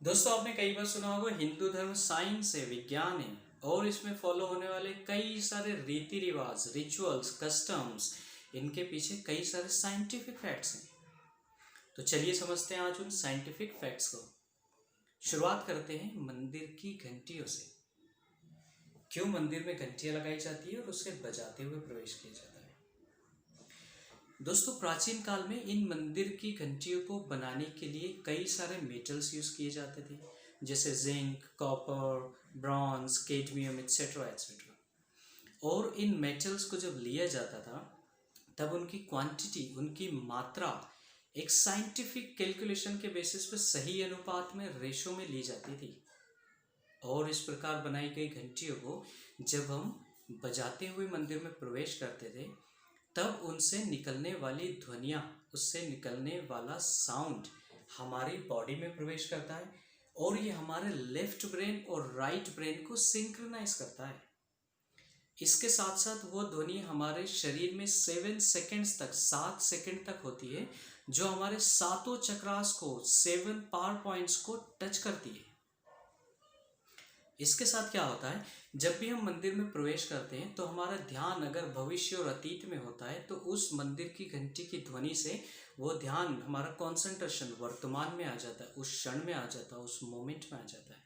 दोस्तों, आपने कई बार सुना होगा हिंदू धर्म साइंस है, विज्ञान है और इसमें फॉलो होने वाले कई सारे रीति रिवाज, रिचुअल्स, कस्टम्स, इनके पीछे कई सारे साइंटिफिक फैक्ट्स हैं। तो चलिए समझते हैं आज उन साइंटिफिक फैक्ट्स को। शुरुआत करते हैं मंदिर की घंटियों से। क्यों मंदिर में घंटियां लगाई जाती है और उसे बजाते हुए प्रवेश किया जाता है? दोस्तों, प्राचीन काल में इन मंदिर की घंटियों को बनाने के लिए कई सारे मेटल्स यूज किए जाते थे, जैसे zinc, copper, bronze, cadmium etcetera etcetera. और इन मेटल्स को जब लिया जाता था तब उनकी क्वांटिटी, उनकी मात्रा एक साइंटिफिक कैलकुलेशन के बेसिस पर सही अनुपात में, रेशो में ली जाती थी। और इस प्रकार बनाई गई घंटियों को जब हम बजाते हुए मंदिर में प्रवेश करते थे तब उनसे निकलने वाली ध्वनियाँ, उससे निकलने वाला साउंड हमारी बॉडी में प्रवेश करता है और ये हमारे लेफ्ट ब्रेन और राइट ब्रेन को सिंक्रोनाइज करता है। इसके साथ साथ वो ध्वनि हमारे शरीर में 7 सेकंड तक होती है, जो हमारे सातों चक्रास को, 7 पावर पॉइंट्स को टच करती है। इसके साथ क्या होता है, जब भी हम मंदिर में प्रवेश करते हैं तो हमारा ध्यान अगर भविष्य और अतीत में होता है तो उस मंदिर की घंटी की ध्वनि से वो ध्यान, हमारा कंसंट्रेशन वर्तमान में आ जाता है, उस क्षण में आ जाता है, उस मोमेंट में आ जाता है।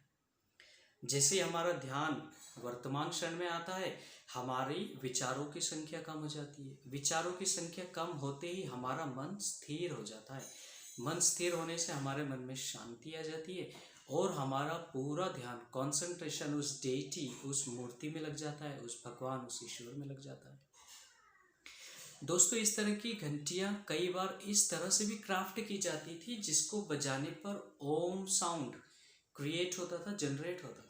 जैसे हमारा ध्यान वर्तमान क्षण में आता है, हमारी विचारों की संख्या कम हो जाती है। विचारों की संख्या कम होते ही हमारा मन स्थिर हो जाता है। मन स्थिर होने से हमारे मन में शांति आ जाती है और हमारा पूरा ध्यान, कंसंट्रेशन उस डेटी, उस मूर्ति में लग जाता है, उस भगवान, उस ईश्वर में लग जाता है। दोस्तों, इस तरह की घंटियां कई बार इस तरह से भी क्राफ्ट की जाती थी जिसको बजाने पर ओम साउंड क्रिएट होता था, जनरेट होता था।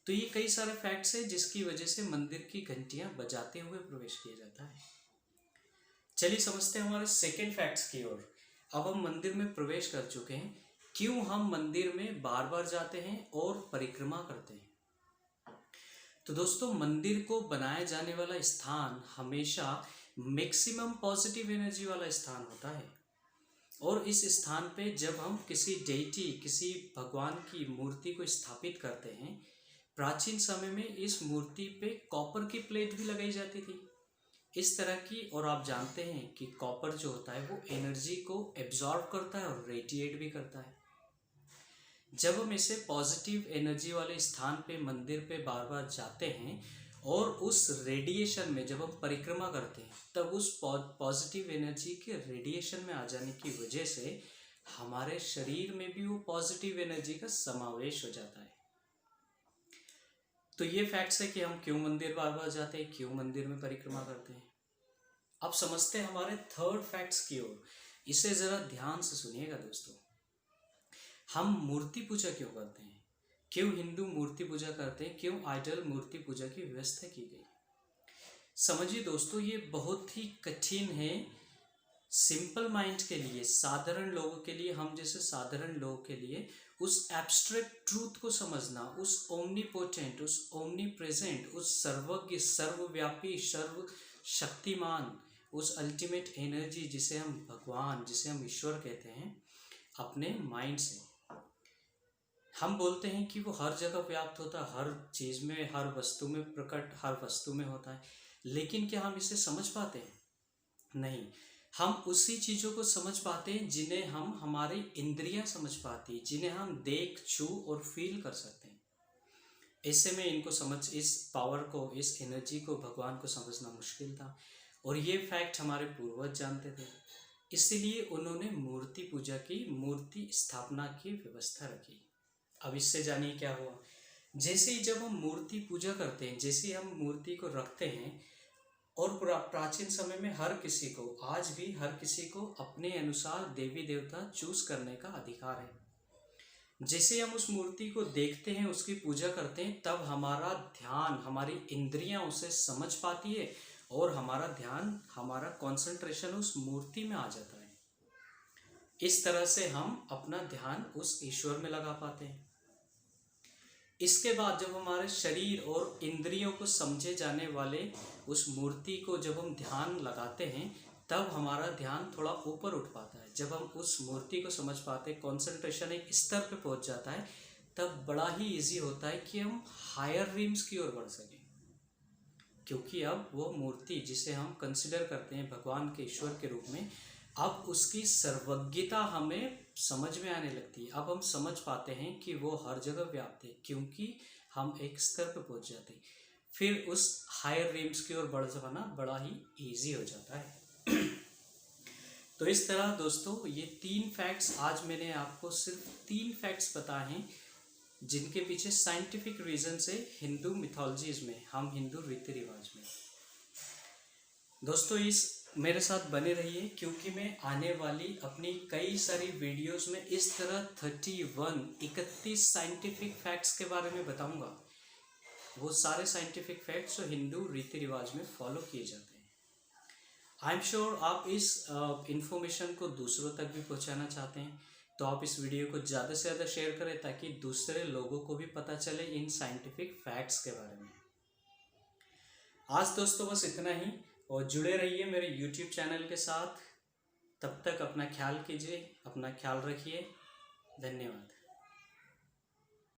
तो ये कई सारे फैक्ट्स हैं जिसकी वजह से मंदिर की घंटियां बजाते हुए प्रवेश किया जाता है। चलिए समझते हैं हमारे सेकेंड फैक्ट्स की ओर। अब हम मंदिर में प्रवेश कर चुके हैं, क्यों हम मंदिर में बार बार जाते हैं और परिक्रमा करते हैं? तो दोस्तों, मंदिर को बनाया जाने वाला स्थान हमेशा मैक्सिमम पॉजिटिव एनर्जी वाला स्थान होता है। और इस स्थान पे जब हम किसी डेटी, किसी भगवान की मूर्ति को स्थापित करते हैं, प्राचीन समय में इस मूर्ति पे कॉपर की प्लेट भी लगाई जाती थी इस तरह की। और आप जानते हैं कि कॉपर जो होता है वो एनर्जी को एब्जॉर्ब करता है और रेडिएट भी करता है। जब हम इसे पॉजिटिव एनर्जी वाले स्थान पे, मंदिर पे बार बार जाते हैं और उस रेडिएशन में जब हम परिक्रमा करते हैं तब उस पॉजिटिव एनर्जी के रेडिएशन में आ जाने की वजह से हमारे शरीर में भी वो पॉजिटिव एनर्जी का समावेश हो जाता है। तो ये फैक्ट्स है कि हम क्यों मंदिर बार बार जाते हैं, क्यों मंदिर में परिक्रमा करते हैं। अब समझते हैं हमारे थर्ड फैक्ट्स की ओर। इसे जरा ध्यान से सुनिएगा दोस्तों। हम मूर्ति पूजा क्यों करते हैं? क्यों हिंदू मूर्ति पूजा करते हैं? क्यों आइडल मूर्ति पूजा की व्यवस्था की गई? समझिए दोस्तों, ये बहुत ही कठिन है सिंपल माइंड के लिए, साधारण लोगों के लिए, हम जैसे साधारण लोगों के लिए उस एब्स्ट्रैक्ट ट्रूथ को समझना, उस ओमनीपोटेंट, उस ओमनी प्रेजेंट, उस सर्वज्ञ, सर्वव्यापी, सर्व शक्तिमान, उस अल्टीमेट एनर्जी जिसे हम भगवान, जिसे हम ईश्वर कहते हैं, अपने माइंड से हम बोलते हैं कि वो हर जगह व्याप्त होता है, हर चीज़ में, हर वस्तु में प्रकट, हर वस्तु में होता है। लेकिन क्या हम इसे समझ पाते हैं? नहीं। हम उसी चीज़ों को समझ पाते हैं जिन्हें हम, हमारी इंद्रियां समझ पाती, जिन्हें हम देख, छू और फील कर सकते हैं। ऐसे में इनको समझ, इस पावर को, इस एनर्जी को, भगवान को समझना मुश्किल था। और ये फैक्ट हमारे पूर्वज जानते थे, इसीलिए उन्होंने मूर्ति पूजा की, मूर्ति स्थापना की व्यवस्था रखी। अब इससे जानिए क्या हुआ। जैसे ही जब हम मूर्ति पूजा करते हैं, जैसे ही हम मूर्ति को रखते हैं, और प्राचीन समय में हर किसी को, आज भी हर किसी को अपने अनुसार देवी देवता चूज करने का अधिकार है। जैसे हम उस मूर्ति को देखते हैं, उसकी पूजा करते हैं, तब हमारा ध्यान, हमारी इंद्रियां उसे समझ पाती है और हमारा ध्यान, हमारा कंसंट्रेशन उस मूर्ति में आ जाता है। इस तरह से हम अपना ध्यान उस ईश्वर में लगा पाते हैं। इसके बाद जब हमारे शरीर और इंद्रियों को समझे जाने वाले उस मूर्ति को जब हम ध्यान लगाते हैं, तब हमारा ध्यान थोड़ा ऊपर उठ पाता है। जब हम उस मूर्ति को समझ पाते हैं, कंसंट्रेशन एक स्तर पे पहुंच जाता है, तब बड़ा ही इजी होता है कि हम हायर रीम्स की ओर बढ़ सकें। क्योंकि अब वो मूर्ति जिसे हम कंसिडर करते हैं भगवान के, ईश्वर के रूप में, अब उसकी सर्वज्ञता हमें समझ में आने लगती है। अब हम समझ पाते हैं कि वो हर जगह व्याप्त है, क्योंकि हम एक स्तर पर पहुंच जाते हैं। फिर उस हायर रीम्स की ओर बढ़ जाना बड़ा ही ईजी हो जाता है। तो इस तरह दोस्तों, ये 3 फैक्ट्स, आज मैंने आपको सिर्फ 3 फैक्ट्स बताए हैं जिनके पीछे साइंटिफिक रीजन से हिंदू मिथोलॉजीज में, हम हिंदू रीति रिवाज में। दोस्तों इस मेरे साथ बने रहिए, क्योंकि मैं आने वाली अपनी कई सारी वीडियोस में इस तरह 31 साइंटिफिक फैक्ट्स के बारे में बताऊंगा। वो सारे साइंटिफिक फैक्ट्स जो हिंदू रीति रिवाज में फॉलो किए जाते हैं। आई एम श्योर आप इस इंफॉर्मेशन को दूसरों तक भी पहुंचाना चाहते हैं, तो आप इस वीडियो को ज़्यादा से ज़्यादा शेयर करें ताकि दूसरे लोगों को भी पता चले इन साइंटिफिक फैक्ट्स के बारे में। आज दोस्तों बस इतना ही, और जुड़े रहिए मेरे YouTube चैनल के साथ। तब तक अपना ख्याल कीजिए, अपना ख्याल रखिए। धन्यवाद।